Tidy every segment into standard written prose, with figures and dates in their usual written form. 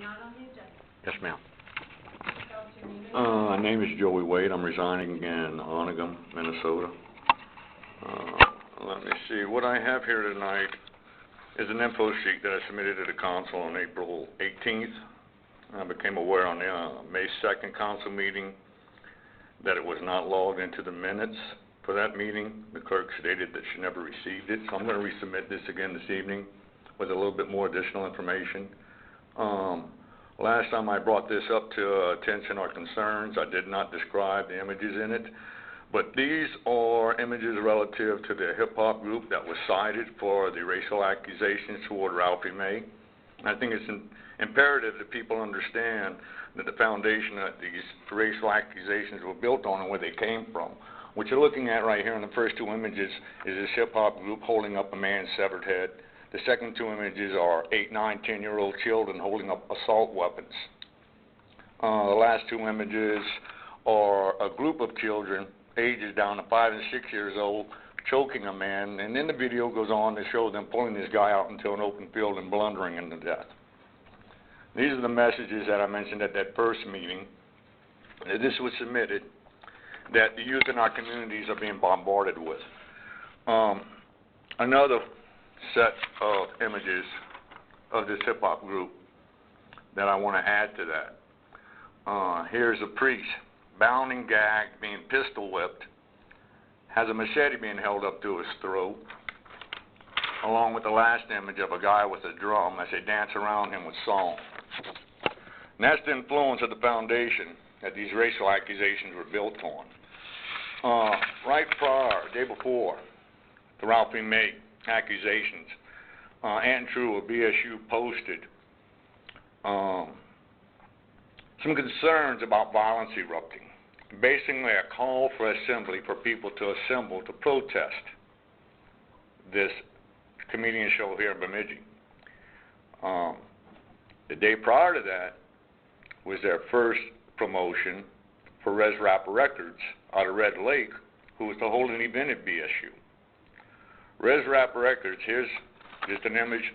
not on the agenda. Yes, ma'am. Tell us your name and My name is Joey Wade. I'm resigning in Onagum, Minnesota. Let me see. What I have here tonight is an info sheet that I submitted to the council on April 18th. I became aware on the May 2nd council meeting that it was not logged into the minutes for that meeting. The clerk stated that she never received it, so I'm going to resubmit this again this evening with a little bit more additional information. Last time I brought this up to attention or concerns, I did not describe the images in it, but these are images relative to the hip-hop group that was cited for the racial accusations toward Ralphie May. I think it's imperative that people understand that the foundation that these racial accusations were built on and where they came from. What you're looking at right here in the first two images is this hip-hop group holding up a man's severed head. The second two images are 8, 9, 10-year-old children holding up assault weapons. The last two images are a group of children, ages down to 5 and 6 years old, choking a man, and then the video goes on to show them pulling this guy out into an open field and blundering him to death. These are the messages that I mentioned at that first meeting. This was submitted that the youth in our communities are being bombarded with. Another set of images of this hip-hop group that I want to add to that. Here's a priest, bound and gagged, being pistol whipped, has a machete being held up to his throat, along with the last image of a guy with a drum as they dance around him with song. And that's the influence of the foundation that these racial accusations were built on. Right prior, day before, the Ralphie May accusations, and True of BSU posted some concerns about violence erupting, basically a call for assembly for people to assemble to protest this comedian show here in Bemidji. The day prior to that was their first promotion for Res Rap Records out of Red Lake, who was to hold an event at BSU. Res Rap Records, here's just an image,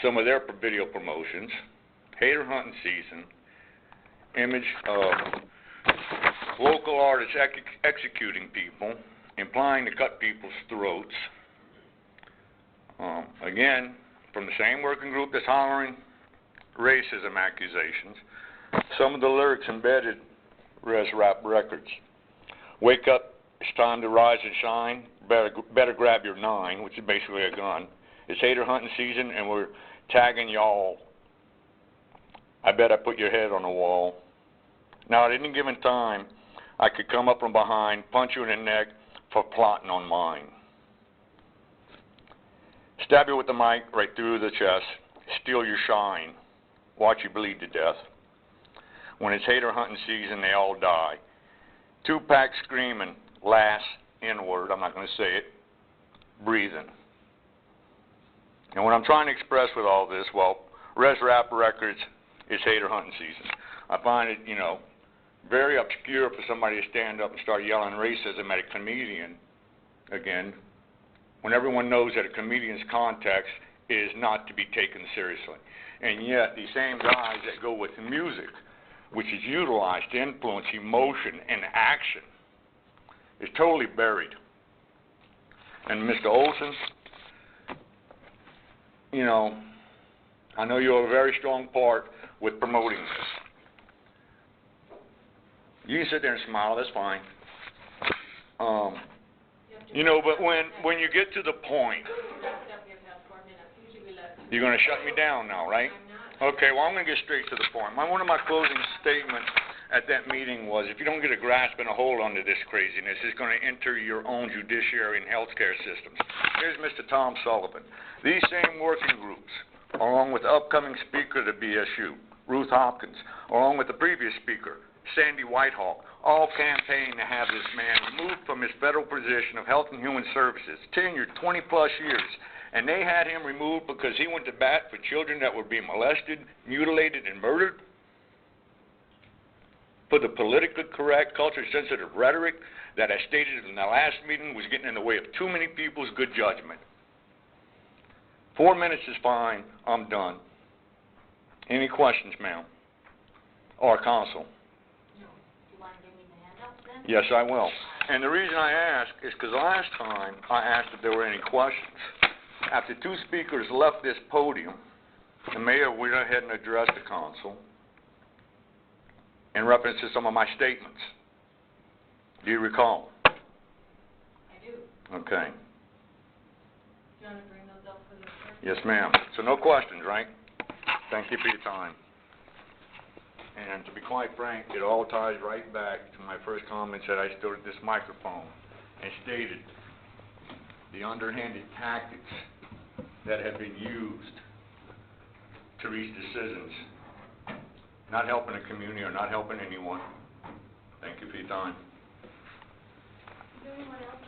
some of their video promotions, hater hunting season, image of local artists executing people, implying to cut people's throats. Again, from the same working group that's hollering racism accusations, some of the lyrics embedded Res Rap Records. Wake up, it's time to rise and shine. Better grab your 9, which is basically a gun. It's hater hunting season, and we're tagging y'all. I bet I put your head on the wall. Now, at any given time, I could come up from behind, punch you in the neck for plotting on mine. Stab you with the mic right through the chest, steal your shine, watch you bleed to death. When it's hater hunting season, they all die. Tupac screaming, last N-word, I'm not going to say it, breathing. And what I'm trying to express with all this, well, Res Rap Records is hater hunting season. I find it, very obscure for somebody to stand up and start yelling racism at a comedian, again, when everyone knows that a comedian's context is not to be taken seriously. And yet, these same guys that go with music, which is utilized to influence emotion and action, is totally buried. And Mr. Olson, I know you have a very strong part with promoting this. You can sit there and smile, that's fine. But when you get to the point, you're going to shut me down now, right? Okay, well, I'm going to get straight to the point. One of my closing statements at that meeting was, if you don't get a grasp and a hold onto this craziness, it's going to enter your own judiciary and healthcare systems. Here's Mr. Tom Sullivan. These same working groups, along with the upcoming speaker at BSU, Ruth Hopkins, along with the previous speaker, Sandy Whitehall, all campaigned to have this man removed from his federal position of Health and Human Services, tenured 20-plus years. And they had him removed because he went to bat for children that were being molested, mutilated, and murdered? For the politically correct, culture-sensitive rhetoric that I stated in the last meeting was getting in the way of too many people's good judgment. 4 minutes is fine. I'm done. Any questions, ma'am? Or council? No. Do you want to give me the handouts then? Yes, I will. And the reason I ask is because last time I asked if there were any questions. After two speakers left this podium, the mayor went ahead and addressed the council in reference to some of my statements. Do you recall? I do. Okay. Do you want to bring those up for the clerk? Yes, ma'am. So no questions, right? Thank you for your time. And to be quite frank, it all ties right back to my first comments that I stood at this microphone and stated the underhanded tactics that have been used to reach decisions, not helping the community or not helping anyone. Thank you for your time. Is there anyone else